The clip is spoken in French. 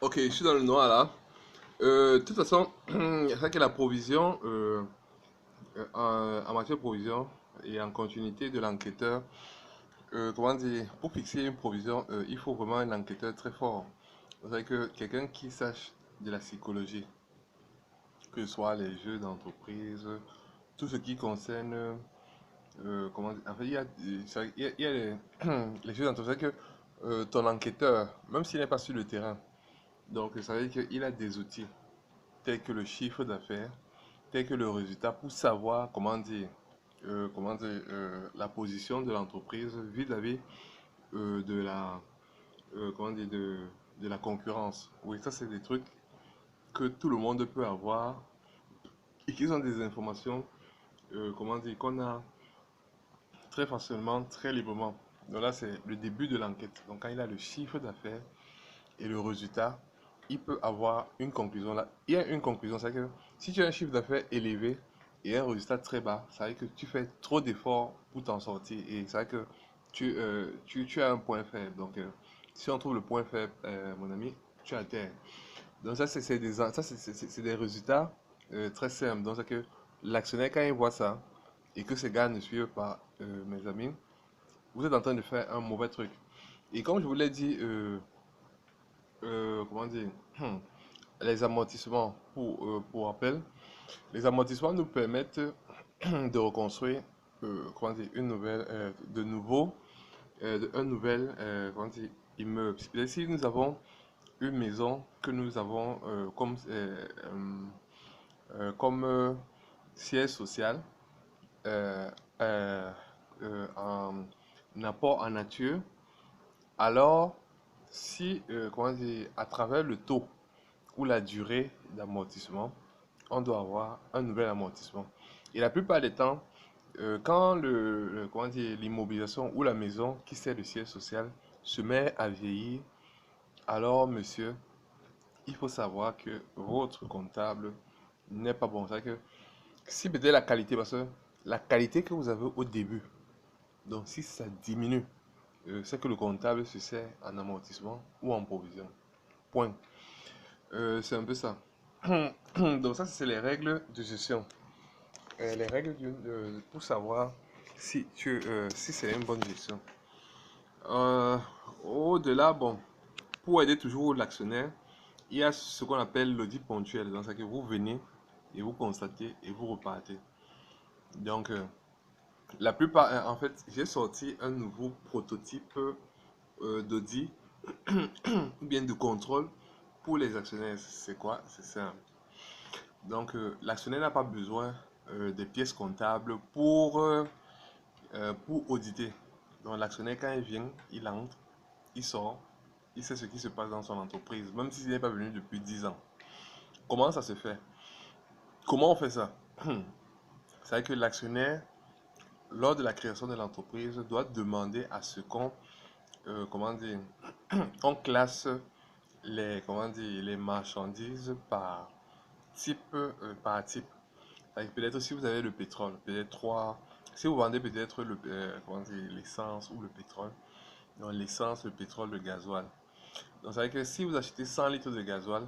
Ok, je suis dans le noir là. De toute façon, c'est vrai que la provision, en matière de provision et en continuité de l'enquêteur, comment dire, pour fixer une provision, il faut vraiment un enquêteur très fort. C'est vrai que quelqu'un qui sache de la psychologie, que ce soit les jeux d'entreprise, tout ce qui concerne, comment dire, en fait, il y a les jeux d'entreprise, c'est que ton enquêteur, même s'il n'est pas sur le terrain, donc ça veut dire qu'il a des outils tels que le chiffre d'affaires, tel que le résultat pour savoir la position de l'entreprise vis-à-vis de de la concurrence. Oui, ça c'est des trucs que tout le monde peut avoir et qui sont des informations qu'on a très facilement, très librement. Donc là, c'est le début de l'enquête. Donc quand il a le chiffre d'affaires et le résultat, il peut avoir une conclusion là. Il y a une conclusion, c'est que si tu as un chiffre d'affaires élevé et un résultat très bas, ça veut dire que tu fais trop d'efforts pour t'en sortir. Et c'est vrai que tu as un point faible. Donc, si on trouve le point faible, mon ami, tu as terre. Donc, ça, c'est des résultats très simples. Donc, c'est que l'actionnaire, quand il voit ça et que ces gars ne suivent pas mes amis, vous êtes en train de faire un mauvais truc. Et comme je vous l'ai dit, comment dire, les amortissements, pour rappel, les amortissements nous permettent de reconstruire comment dire, une nouvelle, de nouveau, un nouvel comment dire, immeuble. C'est-à-dire, si nous avons une maison que nous avons comme siège social, euh, euh, en apport en nature, alors si, comment dire, à travers le taux ou la durée d'amortissement, on doit avoir un nouvel amortissement. Et la plupart des temps, quand comment dire, l'immobilisation ou la maison qui sert de siège social se met à vieillir, alors monsieur, il faut savoir que votre comptable n'est pas bon. C'est-à-dire que si peut-être la qualité, parce que la qualité que vous avez au début, donc si ça diminue, c'est que le comptable se sert en amortissement ou en provision. Point. C'est un peu ça. Donc ça, c'est les règles de gestion. Les règles pour savoir si c'est une bonne gestion. Euh, Au-delà, bon, pour aider toujours l'actionnaire, il y a ce qu'on appelle l'audit ponctuel. Dans ce que vous venez et vous constatez et vous repartez. Donc, la plupart, en fait, j'ai sorti un nouveau prototype d'audit ou bien de contrôle pour les actionnaires. C'est quoi? C'est simple. Donc, l'actionnaire n'a pas besoin des pièces comptables pour auditer. Donc, l'actionnaire, quand il vient, il entre, il sort, il sait ce qui se passe dans son entreprise, même s'il n'est pas venu depuis 10 ans. Comment ça se fait? Comment on fait ça? C'est que l'actionnaire, lors de la création de l'entreprise, doit demander à ce qu'on comment dire, on classe comment dire, les marchandises par type. Peut-être si vous avez le pétrole, peut-être trois. Si vous vendez peut-être comment dire, l'essence ou le pétrole, donc l'essence, le pétrole, le gasoil. Donc, ça veut dire que si vous achetez 100 litres de gasoil,